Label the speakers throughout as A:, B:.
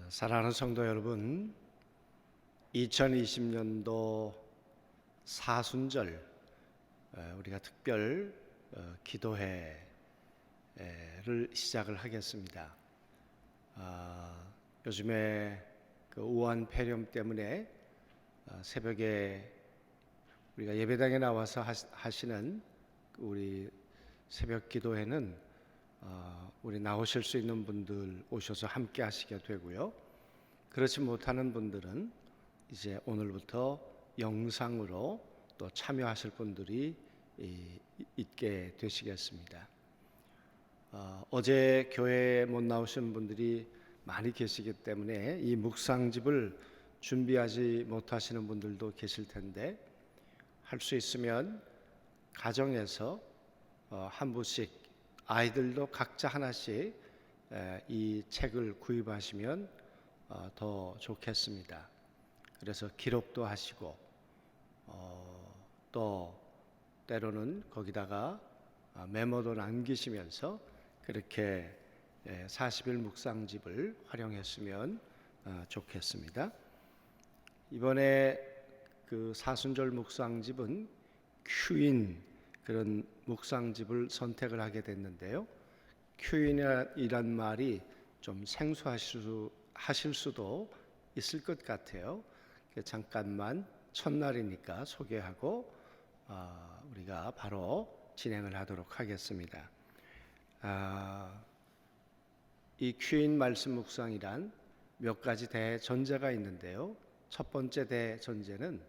A: 사랑하는 성도 여러분, 2020년도 사순절 우리가 특별 기도회를 시작을 하겠습니다. 요즘에 그 우한 폐렴 때문에 새벽에 우리가 예배당에 나와서 하시는 우리 새벽 기도회는 우리 나오실 수 있는 분들 오셔서 함께 하시게 되고요. 그렇지 못하는 분들은 이제 오늘부터 영상으로 또 참여하실 분들이 있게 되시겠습니다. 어제 교회에 못 나오신 분들이 많이 계시기 때문에 이 묵상집을 준비하지 못하시는 분들도 계실 텐데, 할 수 있으면 가정에서 한 부씩, 아이들도 각자 하나씩 이 책을 구입하시면 더 좋겠습니다. 그래서 기록도 하시고 또 때로는 거기다가 메모도 남기시면서 그렇게 40일 묵상집을 활용했으면 좋겠습니다. 이번에 그 사순절 묵상집은 큐인 그런 묵상집을 선택을 하게 됐는데요. 큐인이란 말이 좀 생소하실 수도 있을 것 같아요. 잠깐만 첫날이니까 소개하고 우리가 바로 진행을 하도록 하겠습니다. 이 큐인 말씀 묵상이란 몇 가지 대전제가 있는데요. 첫 번째 대전제는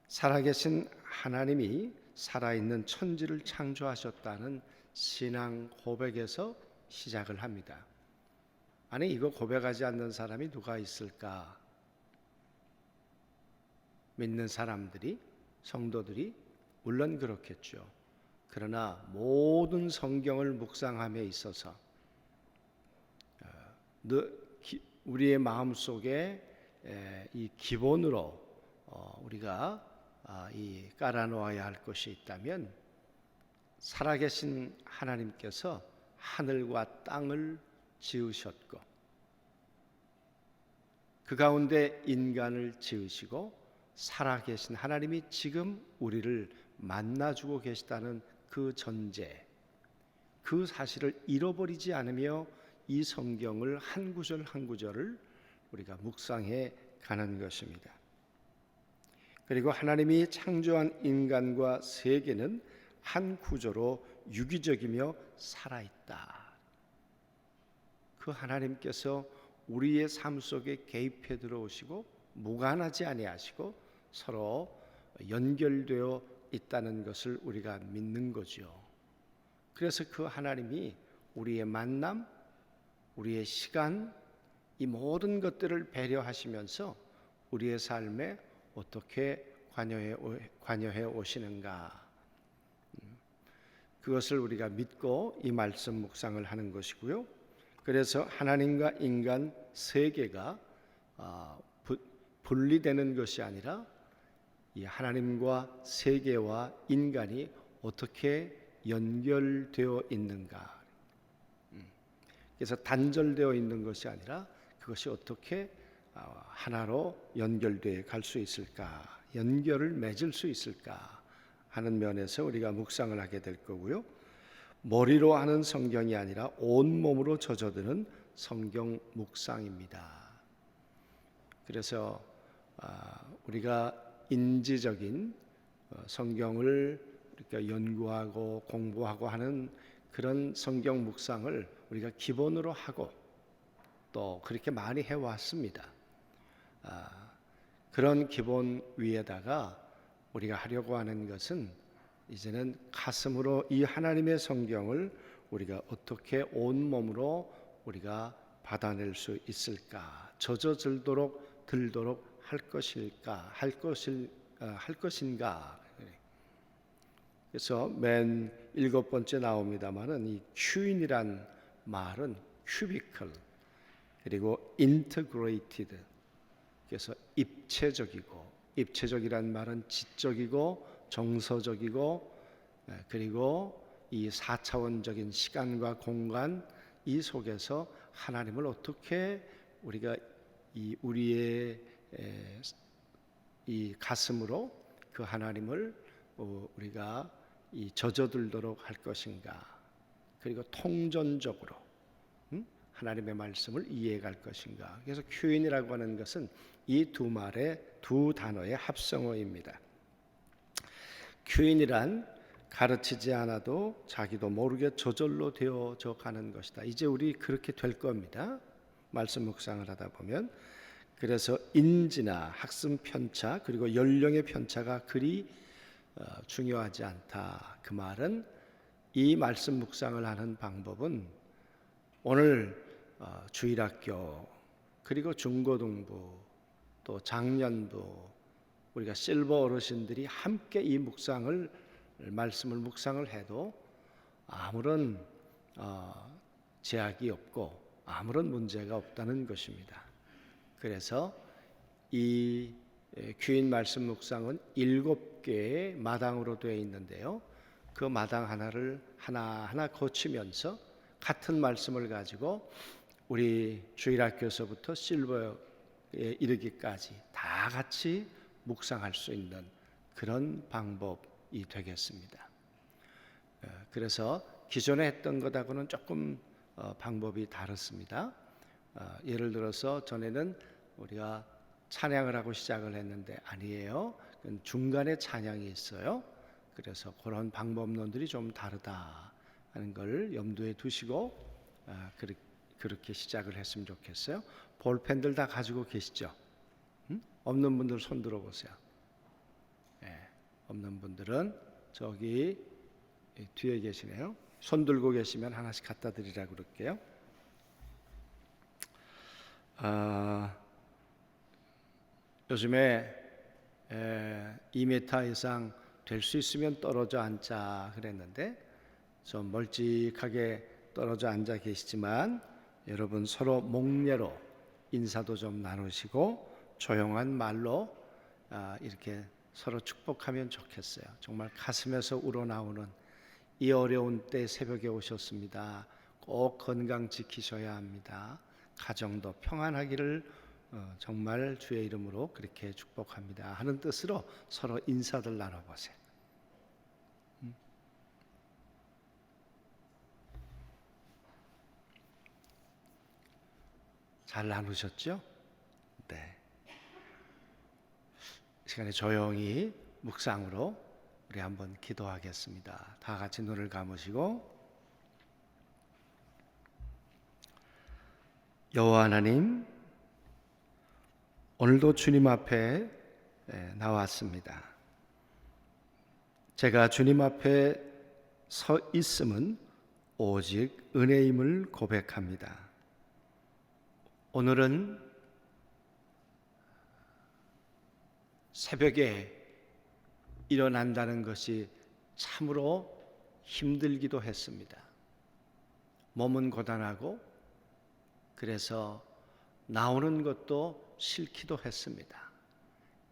A: 살아계신 하나님이 살아있는 천지를 창조하셨다는 신앙 고백에서 시작을 합니다. 아니, 이거 고백하지 않는 사람이 누가 있을까? 믿는 사람들이, 성도들이 물론 그렇겠죠. 그러나 모든 성경을 묵상함에 있어서 우리의 마음속에 이 기본으로 우리가 이 깔아놓아야 할 것이 있다면, 살아계신 하나님께서 하늘과 땅을 지으셨고 그 가운데 인간을 지으시고 살아계신 하나님이 지금 우리를 만나주고 계시다는 그 전제, 그 사실을 잃어버리지 않으며 이 성경을 한 구절 한 구절을 우리가 묵상해 가는 것입니다. 그리고 하나님이 창조한 인간과 세계는 한 구조로 유기적이며 살아있다. 그 하나님께서 우리의 삶 속에 개입해 들어오시고 무관하지 아니하시고 서로 연결되어 있다는 것을 우리가 믿는 거죠. 그래서 그 하나님이 우리의 만남, 우리의 시간, 이 모든 것들을 배려하시면서 우리의 삶에 어떻게 관여해 오시는가, 그것을 우리가 믿고 이 말씀 묵상을 하는 것이고요. 그래서 하나님과 인간 세계가 분리되는 것이 아니라 이 하나님과 세계와 인간이 어떻게 연결되어 있는가, 그래서 단절되어 있는 것이 아니라 그것이 어떻게 하나로 연결되어 갈 수 있을까, 연결을 맺을 수 있을까 하는 면에서 우리가 묵상을 하게 될 거고요. 머리로 하는 성경이 아니라 온몸으로 젖어드는 성경 묵상입니다. 그래서 우리가 인지적인 성경을 이렇게 연구하고 공부하고 하는 그런 성경 묵상을 우리가 기본으로 하고 또 그렇게 많이 해왔습니다. 그런 기본 위에다가 우리가 하려고 하는 것은 이제는 가슴으로 이 하나님의 성경을 우리가 어떻게 온몸으로 우리가 받아낼 수 있을까, 젖어들도록 들도록 할 것인가. 그래서 맨 7번째 나옵니다만은 이 큐인이란 말은 cubicle, 그리고 integrated, 그래서 입체적이란 말은 지적이고 정서적이고, 그리고 이 4차원적인 시간과 공간 이 속에서 하나님을 어떻게 우리가 우리의 이 가슴으로 그 하나님을 우리가 젖어들도록 할 것인가, 그리고 통전적으로 하나님의 말씀을 이해할 것인가. 그래서 큐인이라고 하는 것은 이 두 단어의 합성어입니다. 큐인이란 가르치지 않아도 자기도 모르게 저절로 되어져 가는 것이다. 이제 우리 그렇게 될 겁니다. 말씀 묵상을 하다 보면. 그래서 인지나 학습 편차 그리고 연령의 편차가 그리 중요하지 않다. 그 말은 이 말씀 묵상을 하는 방법은 오늘 주일학교 그리고 중고등부 또 장년부 우리가 실버 어르신들이 함께 이 말씀을 묵상을 해도 아무런 제약이 없고 아무런 문제가 없다는 것입니다. 그래서 이 귀인 말씀 묵상은 7개의 마당으로 되어 있는데요. 그 마당 하나를 하나하나 거치면서 같은 말씀을 가지고 우리 주일학교에서부터 실버에 이르기까지 다 같이 묵상할 수 있는 그런 방법이 되겠습니다. 그래서 기존에 했던 것하고는 조금 방법이 다릅니다. 예를 들어서 전에는 우리가 찬양을 하고 시작을 했는데 아니에요. 중간에 찬양이 있어요. 그래서 그런 방법론들이 좀 다르다 하는 걸 염두에 두시고 그렇게 시작을 했으면 좋겠어요. 볼펜들 다 가지고 계시죠? 없는 분들 손 들어보세요. 없는 분들은 저기 뒤에 계시네요. 손 들고 계시면 하나씩 갖다 드리라고 그럴게요. 요즘에 2m 이상 될 수 있으면 떨어져 앉자 그랬는데 좀 멀찍하게 떨어져 앉아 계시지만 여러분 서로 목례로 인사도 좀 나누시고 조용한 말로 이렇게 서로 축복하면 좋겠어요. 정말 가슴에서 우러나오는 이 어려운 때 새벽에 오셨습니다. 꼭 건강 지키셔야 합니다. 가정도 평안하기를 정말 주의 이름으로 그렇게 축복합니다 하는 뜻으로 서로 인사들 나눠보세요. 잘 나누셨죠? 네. 시간에 조용히 묵상으로 우리 한번 기도하겠습니다. 다 같이 눈을 감으시고 여호와 하나님, 오늘도 주님 앞에 나왔습니다. 제가 주님 앞에 서 있음은 오직 은혜임을 고백합니다. 오늘은 새벽에 일어난다는 것이 참으로 힘들기도 했습니다. 몸은 고단하고 그래서 나오는 것도 싫기도 했습니다.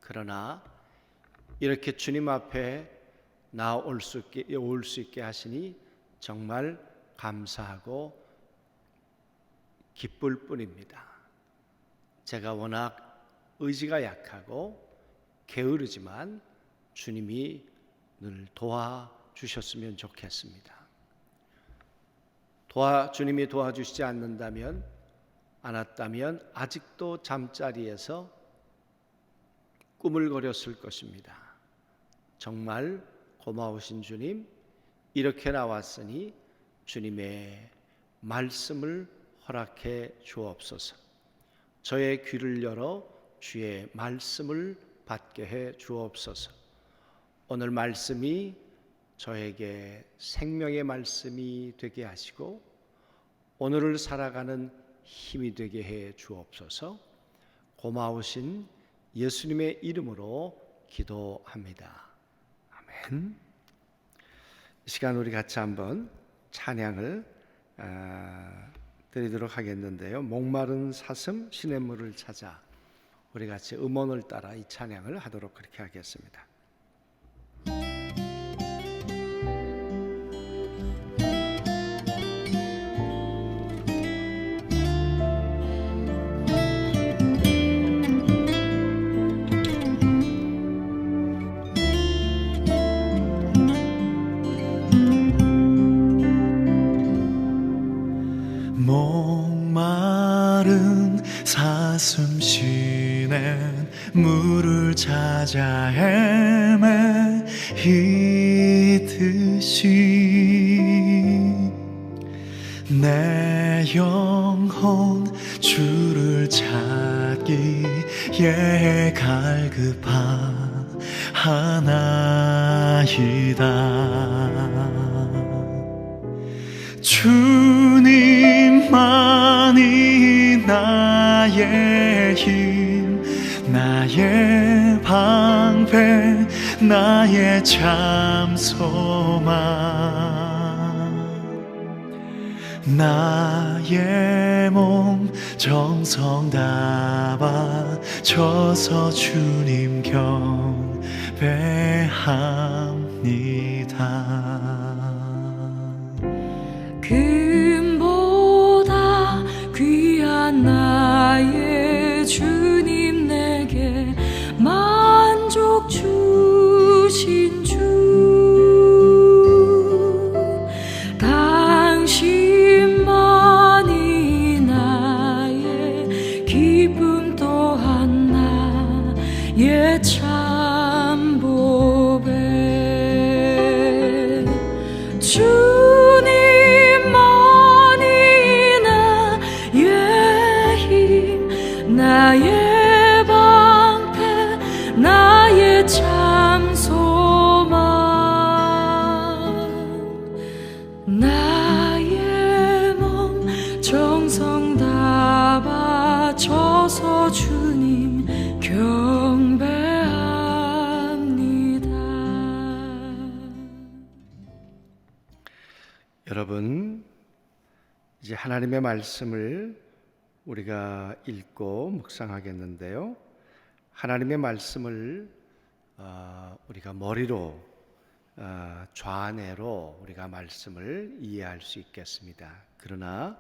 A: 그러나 이렇게 주님 앞에 올 수 있게 하시니 정말 감사하고 기쁠 뿐입니다. 제가 워낙 의지가 약하고 게으르지만 주님이 늘 도와주셨으면 좋겠습니다. 주님이 도와주시지 않았다면 아직도 잠자리에서 꾸물거렸을 것입니다. 정말 고마우신 주님, 이렇게 나왔으니 주님의 말씀을 허락해 주옵소서. 저의 귀를 열어 주의 말씀을 받게 해 주옵소서. 오늘 말씀이 저에게 생명의 말씀이 되게 하시고 오늘을 살아가는 힘이 되게 해 주옵소서. 고마우신 예수님의 이름으로 기도합니다. 아멘. 이 시간 우리 같이 한번 찬양을 드리도록 하겠는데요. 목마른 사슴 시냇물을 찾아, 우리 같이 음원을 따라 이 찬양을 하도록 그렇게 하겠습니다.
B: 물을 찾아 헤매이듯이 내 영혼 주를 찾기에 갈급하나이다. 주님만이 나의 힘, 나의 방패, 나의 참 소망. 나의 몸 정성 다 바쳐서 주님 경배합니다.
C: 금보다 귀한 나의 주님, 내게 만족 주신 주, 당신만이 나의 기쁨 또한 나의 참 보배. 나의 방패, 나의 참 소망. 나의 몸 정성 다 바쳐서 주님 경배합니다.
A: 여러분, 이제 하나님의 말씀을 우리가 읽고 묵상하겠는데요. 하나님의 말씀을 우리가 머리로 좌뇌로 우리가 말씀을 이해할 수 있겠습니다. 그러나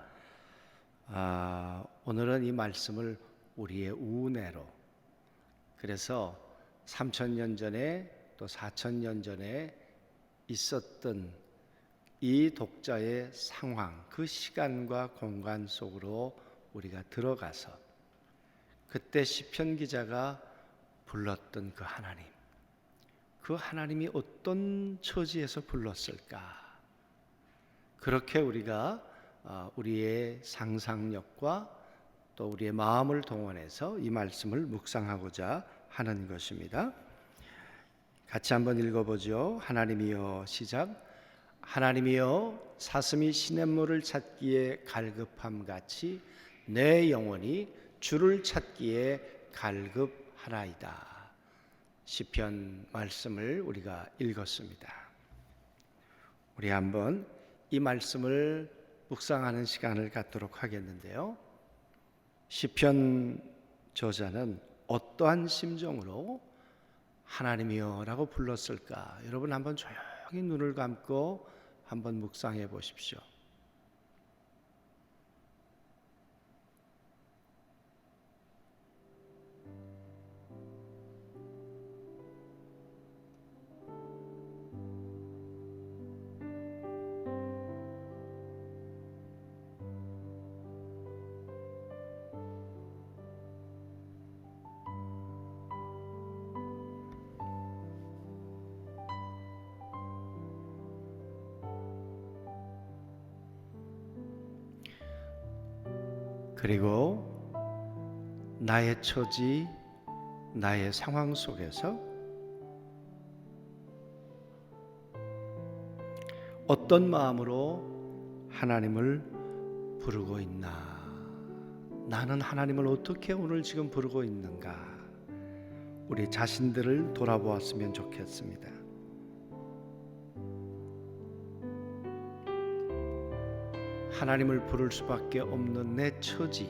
A: 오늘은 이 말씀을 우리의 우뇌로, 그래서 3000년 전에 또 4000년 전에 있었던 이 독자의 상황, 그 시간과 공간 속으로 우리가 들어가서 그때 시편 기자가 불렀던 그 하나님, 그 하나님이 어떤 처지에서 불렀을까? 그렇게 우리가 우리의 상상력과 또 우리의 마음을 동원해서 이 말씀을 묵상하고자 하는 것입니다. 같이 한번 읽어보죠. 하나님이여, 시작. 하나님이여, 사슴이 시냇물을 찾기에 갈급함 같이 내 영혼이 주를 찾기에 갈급하나이다. 시편 말씀을 우리가 읽었습니다. 우리 한번 이 말씀을 묵상하는 시간을 갖도록 하겠는데요. 시편 저자는 어떠한 심정으로 하나님이여 라고 불렀을까? 여러분 한번 조용히 눈을 감고 한번 묵상해 보십시오. 그리고 나의 처지, 나의 상황 속에서 어떤 마음으로 하나님을 부르고 있나? 나는 하나님을 어떻게 오늘 지금 부르고 있는가? 우리 자신들을 돌아보았으면 좋겠습니다. 하나님을 부를 수밖에 없는 내 처지,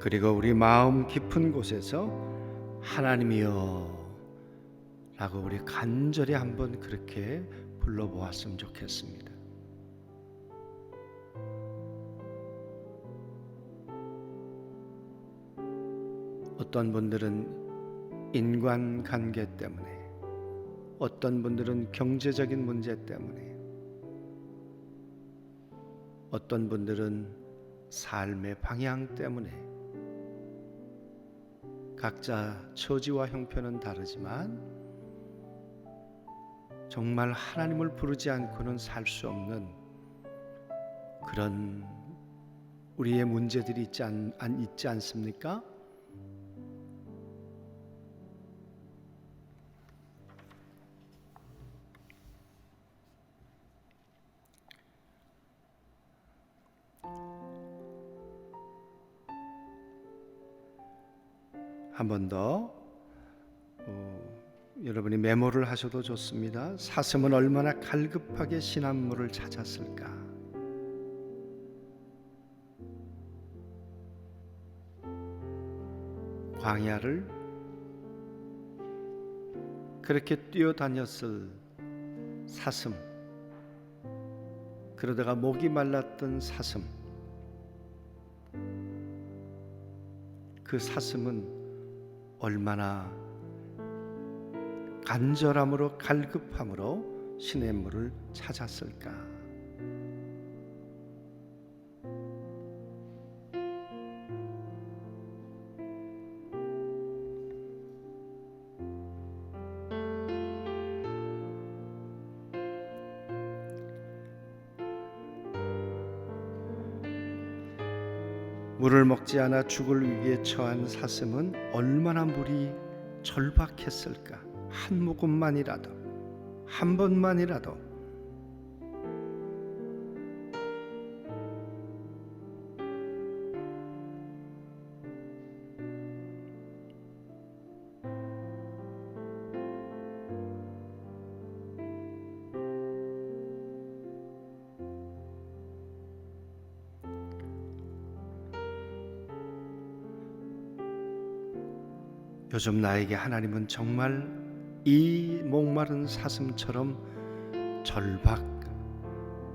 A: 그리고 우리 마음 깊은 곳에서 하나님이여 라고 우리 간절히 한번 그렇게 불러보았으면 좋겠습니다. 어떤 분들은 인간관계 때문에, 어떤 분들은 경제적인 문제 때문에, 어떤 분들은 삶의 방향 때문에 각자 처지와 형편은 다르지만 정말 하나님을 부르지 않고는 살 수 없는 그런 우리의 문제들이 있지 않습니까? 한 번 더 여러분이 메모를 하셔도 좋습니다. 사슴은 얼마나 갈급하게 시냇물을 찾았을까? 광야를 그렇게 뛰어다녔을 사슴, 그러다가 목이 말랐던 사슴, 그 사슴은 얼마나 간절함으로 갈급함으로 시냇물을 찾았을까? 물을 먹지 않아 죽을 위기에 처한 사슴은 얼마나 물이 절박했을까? 한 모금만이라도, 한 번만이라도 요즘 나에게 하나님은 정말 이 목마른 사슴처럼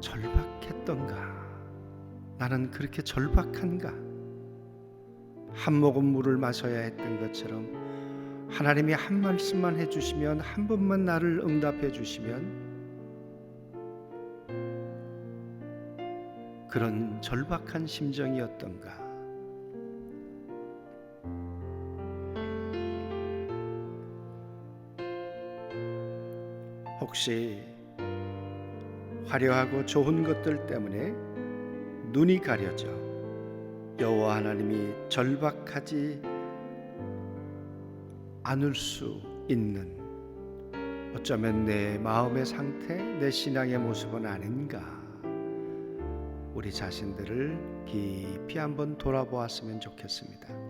A: 절박했던가? 나는 그렇게 절박한가? 한 모금 물을 마셔야 했던 것처럼 하나님이 한 말씀만 해주시면, 한 번만 나를 응답해 주시면 그런 절박한 심정이었던가? 혹시 화려하고 좋은 것들 때문에 눈이 가려져 여호와 하나님이 절박하지 않을 수 있는, 어쩌면 내 마음의 상태, 내 신앙의 모습은 아닌가? 우리 자신들을 깊이 한번 돌아보았으면 좋겠습니다.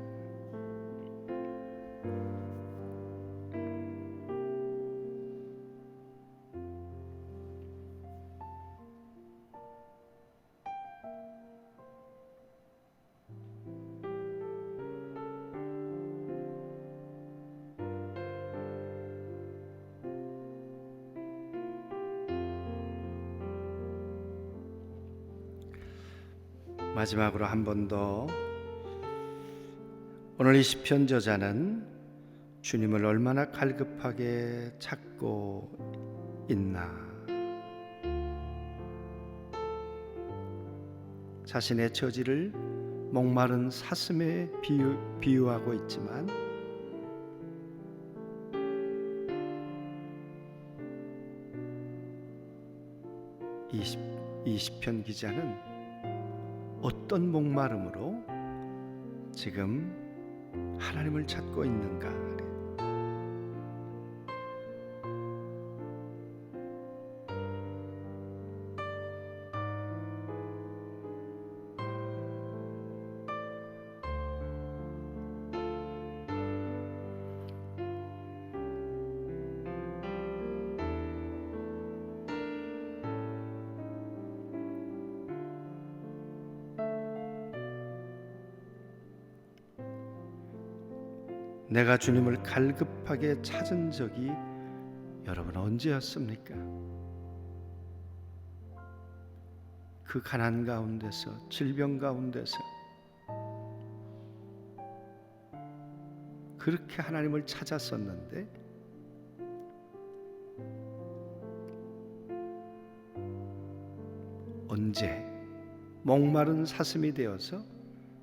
A: 마지막으로 한 번 더, 오늘 이 시편 저자는 주님을 얼마나 갈급하게 찾고 있나? 자신의 처지를 목마른 사슴에 비유하고 있지만 이 시편 기자는 어떤 목마름으로 지금 하나님을 찾고 있는가? 내가 주님을 갈급하게 찾은 적이 여러분 언제였습니까? 그 가난 가운데서, 질병 가운데서 그렇게 하나님을 찾았었는데 언제 목마른 사슴이 되어서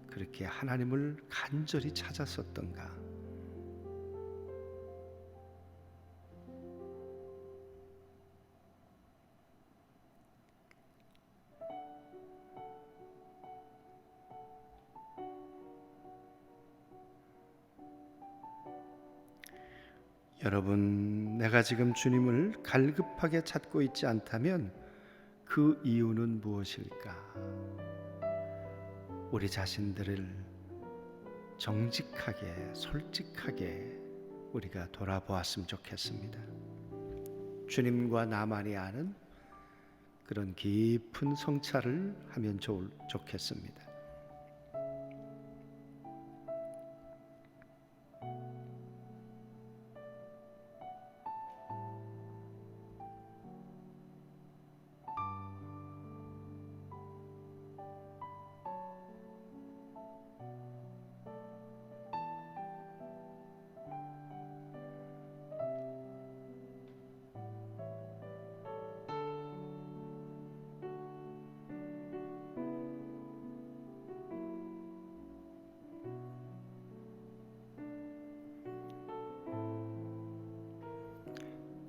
A: 그렇게 하나님을 간절히 찾았었던가? 여러분, 내가 지금 주님을 갈급하게 찾고 있지 않다면 그 이유는 무엇일까? 우리 자신들을 정직하게, 솔직하게 우리가 돌아보았으면 좋겠습니다. 주님과 나만이 아는 그런 깊은 성찰을 하면 좋겠습니다.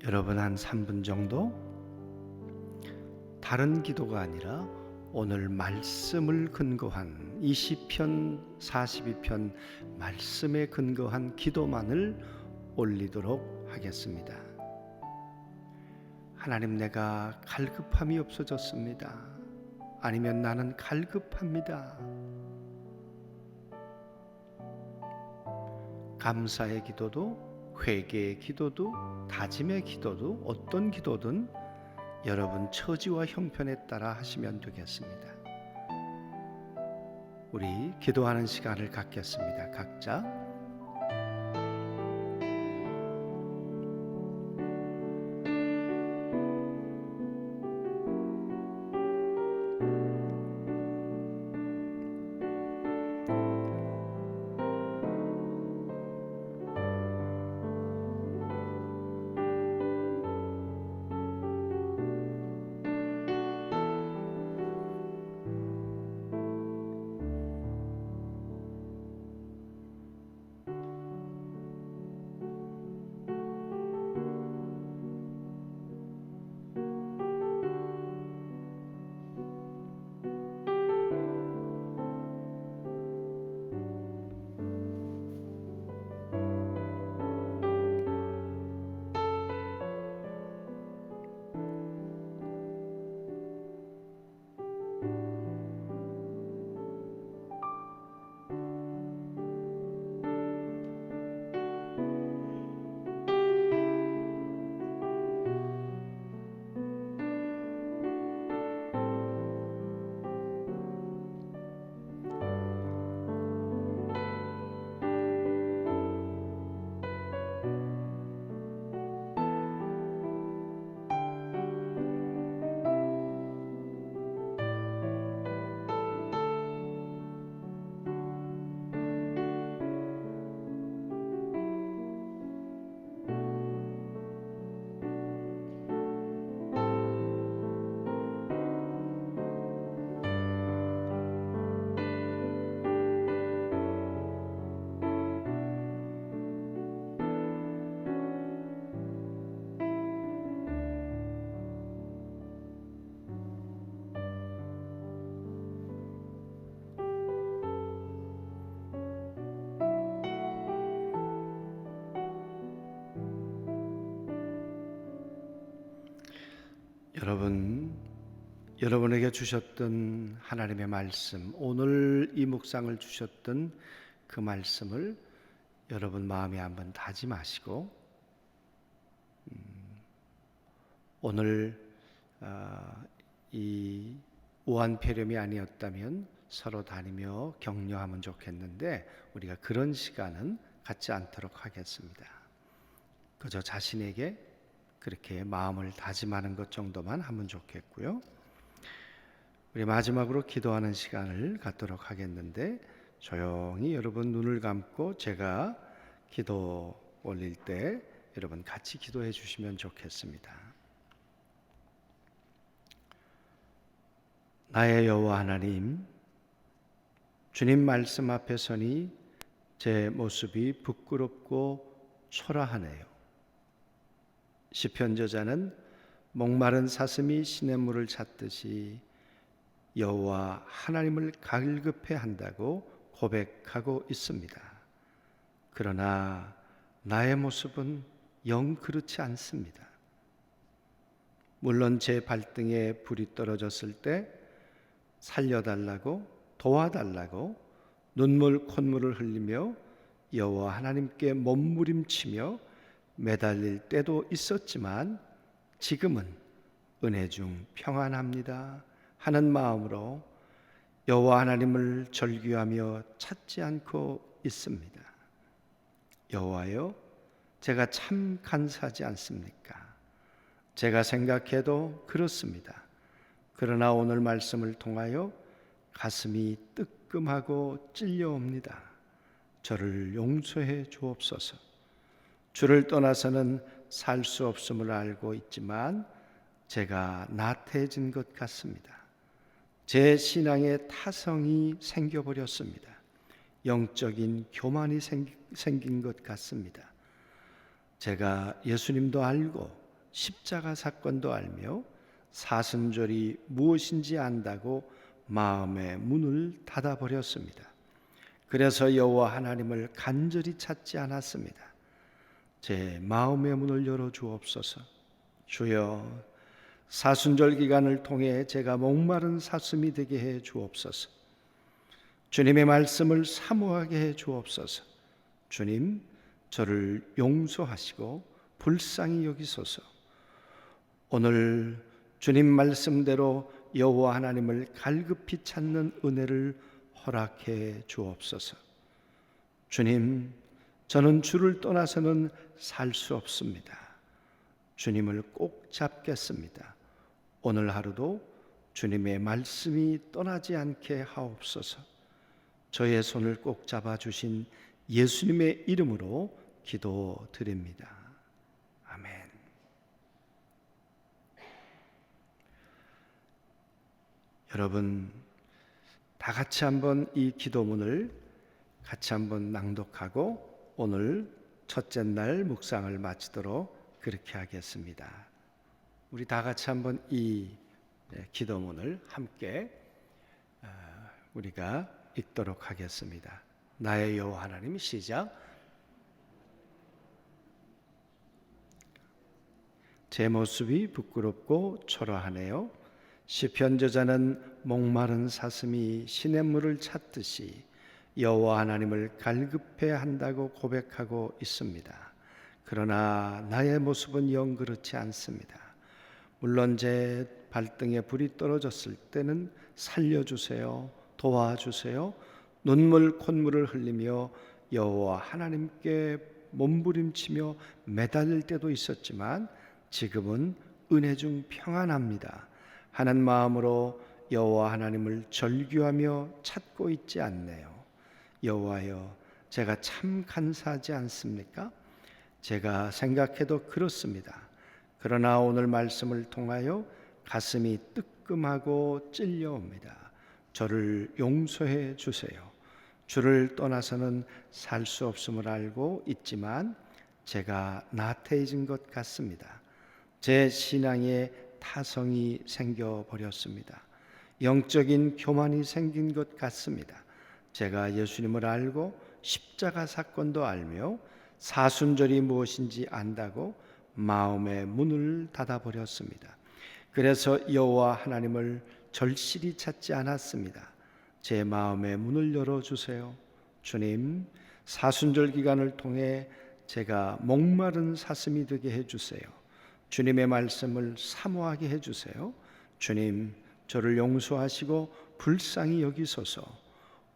A: 여러분 한 3분 정도 다른 기도가 아니라 오늘 말씀을 근거한 이 시편 42편 말씀에 근거한 기도만을 올리도록 하겠습니다. 하나님, 내가 갈급함이 없어졌습니다. 아니면 나는 갈급합니다. 감사의 기도도, 회개의 기도도, 다짐의 기도도, 어떤 기도든 여러분 처지와 형편에 따라 하시면 되겠습니다. 우리 기도하는 시간을 갖겠습니다. 각자 여러분에게 주셨던 하나님의 말씀, 오늘 이 묵상을 주셨던 그 말씀을 여러분 마음에 한번 다짐하시고 오늘 이 우한폐렴이 아니었다면 서로 다니며 격려하면 좋겠는데 우리가 그런 시간은 갖지 않도록 하겠습니다. 그저 자신에게 그렇게 마음을 다짐하는 것 정도만 하면 좋겠고요. 우리 마지막으로 기도하는 시간을 갖도록 하겠는데, 조용히 여러분 눈을 감고 제가 기도 올릴 때 여러분 같이 기도해 주시면 좋겠습니다. 나의 여호와 하나님, 주님 말씀 앞에 서니 제 모습이 부끄럽고 초라하네요. 시편 저자는 목마른 사슴이 시냇물을 찾듯이 여호와 하나님을 갈급해 한다고 고백하고 있습니다. 그러나 나의 모습은 영 그렇지 않습니다. 물론 제 발등에 불이 떨어졌을 때 살려달라고, 도와달라고 눈물 콧물을 흘리며 여호와 하나님께 몸부림치며 매달릴 때도 있었지만 지금은 은혜 중 평안합니다 하는 마음으로 여호와 하나님을 절규하며 찾지 않고 있습니다. 여호와여, 제가 참 간사하지 않습니까? 제가 생각해도 그렇습니다. 그러나 오늘 말씀을 통하여 가슴이 뜨끔하고 찔려옵니다. 저를 용서해 주옵소서. 주를 떠나서는 살 수 없음을 알고 있지만 제가 나태해진 것 같습니다. 제 신앙에 타성이 생겨버렸습니다. 영적인 교만이 생긴 것 같습니다. 제가 예수님도 알고 십자가 사건도 알며 사순절이 무엇인지 안다고 마음의 문을 닫아버렸습니다. 그래서 여호와 하나님을 간절히 찾지 않았습니다. 제 마음의 문을 열어 주옵소서. 주여, 사순절 기간을 통해 제가 목마른 사슴이 되게 해 주옵소서. 주님의 말씀을 사모하게 해 주옵소서. 주님, 저를 용서하시고 불쌍히 여기소서. 오늘 주님 말씀대로 여호와 하나님을 갈급히 찾는 은혜를 허락해 주옵소서. 주님, 저는 주를 떠나서는 살 수 없습니다. 주님을 꼭 잡겠습니다. 오늘 하루도 주님의 말씀이 떠나지 않게 하옵소서. 저의 손을 꼭 잡아주신 예수님의 이름으로 기도드립니다. 아멘. 여러분, 다 같이 한번 이 기도문을 같이 한번 낭독하고 오늘 첫째 날 묵상을 마치도록 그렇게 하겠습니다. 우리 다 같이 한번 이 기도문을 함께 우리가 읽도록 하겠습니다. 나의 여호와 하나님, 시작. 제 모습이 부끄럽고 초라하네요. 시편 저자는 목마른 사슴이 시냇물을 찾듯이 여호와 하나님을 갈급해 한다고 고백하고 있습니다. 그러나 나의 모습은 영 그렇지 않습니다. 물론 제 발등에 불이 떨어졌을 때는 살려주세요, 도와주세요, 눈물 콧물을 흘리며 여호와 하나님께 몸부림치며 매달릴 때도 있었지만 지금은 은혜 중 평안합니다 하는 마음으로 여호와 하나님을 절규하며 찾고 있지 않네요. 여호와여, 제가 참 간사하지 않습니까? 제가 생각해도 그렇습니다. 그러나 오늘 말씀을 통하여 가슴이 뜨끔하고 찔려옵니다. 저를 용서해 주세요. 주를 떠나서는 살 수 없음을 알고 있지만 제가 나태해진 것 같습니다. 제 신앙에 타성이 생겨버렸습니다. 영적인 교만이 생긴 것 같습니다. 제가 예수님을 알고 십자가 사건도 알며 사순절이 무엇인지 안다고 마음의 문을 닫아버렸습니다. 그래서 여호와 하나님을 절실히 찾지 않았습니다. 제 마음의 문을 열어주세요. 주님, 사순절 기간을 통해 제가 목마른 사슴이 되게 해주세요. 주님의 말씀을 사모하게 해주세요. 주님, 저를 용서하시고 불쌍히 여기소서.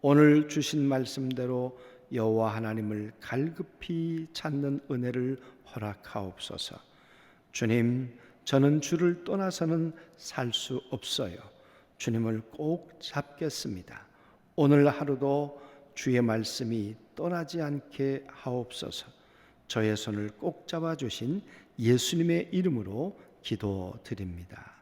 A: 오늘 주신 말씀대로 여호와 하나님을 갈급히 찾는 은혜를 허락하옵소서. 주님, 저는 주를 떠나서는 살 수 없어요. 주님을 꼭 잡겠습니다. 오늘 하루도 주의 말씀이 떠나지 않게 하옵소서. 저의 손을 꼭 잡아주신 예수님의 이름으로 기도드립니다.